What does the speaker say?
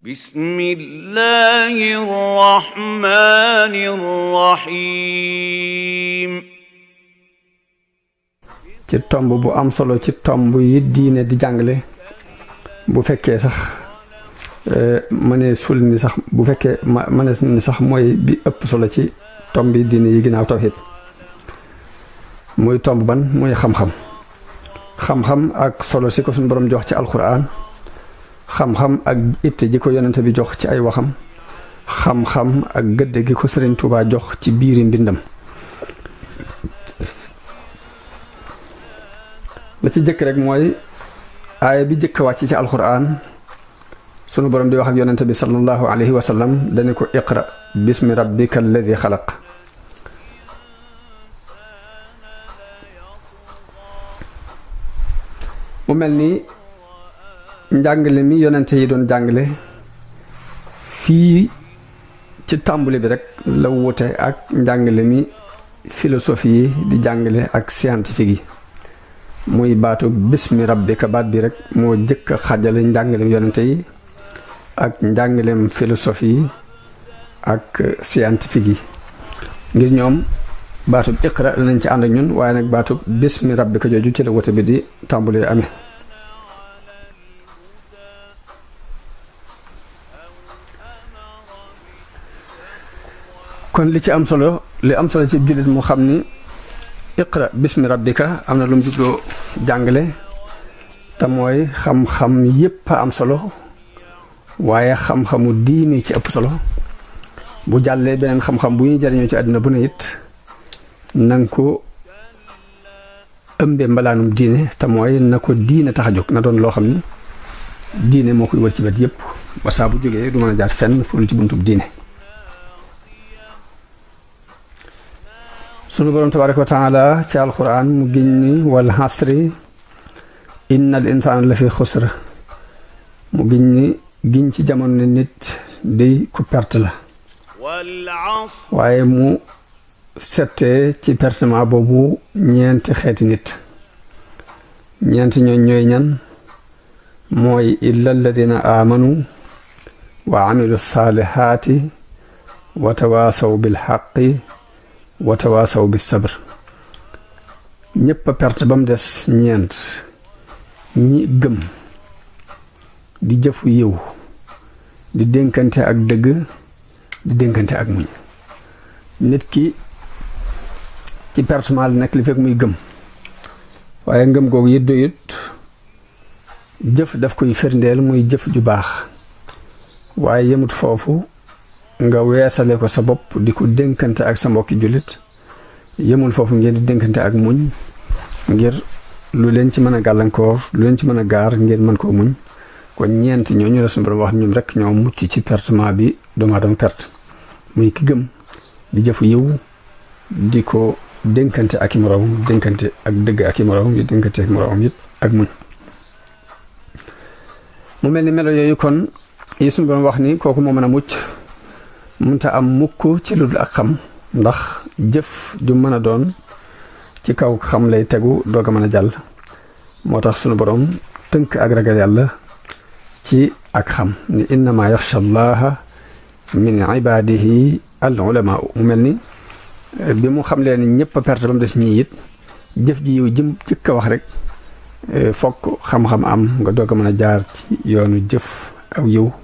بسم الله الرحمن الرحيم ci tomb bu am solo ci tomb yi diine di jàngale bu fekkee sax mënee sul ni sax bu fekkee mënees ni sax mooy bi ëpp solo ci tomb yi diine yi ginnaaw tawhid muy tomb ban muy xam-xam ak solo si ko suñu borom jox ci alquran xam-xam ak itte ji ko yonente bi jox ci ay waxam xam-xam ak gëdd gi ko Sëriñ Tuubaa jox ci biiri mbindam la ci jëkk rek mooy aaya bi jëkk wàcc ci alquran sunu borom di wax ak yonente bi sallallahu alayhi wa sallam dane ko iqra bismi rabbika alladi xalaq mu mel ni njàngale mi yonente yi doon jàngale fii ci tàmbali bi rek la wute ak njàngale mi philosophie yi di jàngale ak scientifique yi muy baatu bismi rabbika baat bi rek moo jëkk a xajale njàngalem yonente yi ak njàngalem philosophie yi ak scientifique yi ngir ñoom baatub iqra danañ ci ànd ak ñun waaye nag baatub bismi rabbika jooju ci la wote bi di tàmbali amee kon li am solo ci jullit mu xam ni iqra bismi rabbika am na lu mu jubloo jàngale te mooy xam-xam yépp a am solo waaye xam-xamu diini ci ëpp solo bu jàllee beneen xam-xam bu ñuy jariñoo ci àddina bu ne it nanga ko ëmbee mbalaanum diine te mooy na ko diine tax a jóg na doon loo xam ni diine moo koy wër ci wet yépp ba saa bu jógee du mën a jaar fenn ful ci buntub diine sunu borom tabaraka wa taala ci alquran mu giñ ni wal hasri innal insana la fi xusra mu giñ ci jamono ne nit di ku perte la waaye mu settee ci pertement boobu ñeenti xeeti nit ñeenti ñooy ñan mooy illa alladina amanu wa amilu salihati wa tawasaw bil haqqi wa tawaasaw bis sabr ñépp a perte ba mu des ñeent ñi gëm di jëfu yiw di dénkante ak dëgg di dénkante ak muñ nit ki ci pertement la nekk li fekk muy gëm waaye ngëm googu it doyut jëf daf koy firndeel muy jëf ju baax waaye yemut foofu nga weesale ko sa bopp di ko dénkante ak sa mbokki jullit yemul foofu ngeen di dénkante ak muñ ngir lu leen ci mën a gàllankoor lu leen ci mën a gaar ngeen mën koo muñ kon ñeent ñooñu la suñu borom wax ñoom rek ñoo mucc ci pertement bi doomu aadama perte muy ki gëm di jëfu yiw di ko dénkante ak i moroomam dénkante ak dëgg ak i moroomam di dénkante ak moroomam it ak muñ mu mel ni melo yooyu kon yi suñu borom wax ni kooku moo mën a mucc mënta am mukk ci lu dul ak xam ndax jëf ju mën a doon ci kaw xam lay tegu doog a mën a jàll moo tax sunu borom tënk ak ragal yàlla ci ak xam ni innama yaxsha allaha min ibadihi al ulama mu mel ni bi mu xam leen ni ñëpp a perte ba mu des ñii it jëf ji yow jëm jëkk a wax rek fokk xam-xam am nga doog a mën a jaar ci yoonu jëf aw yiw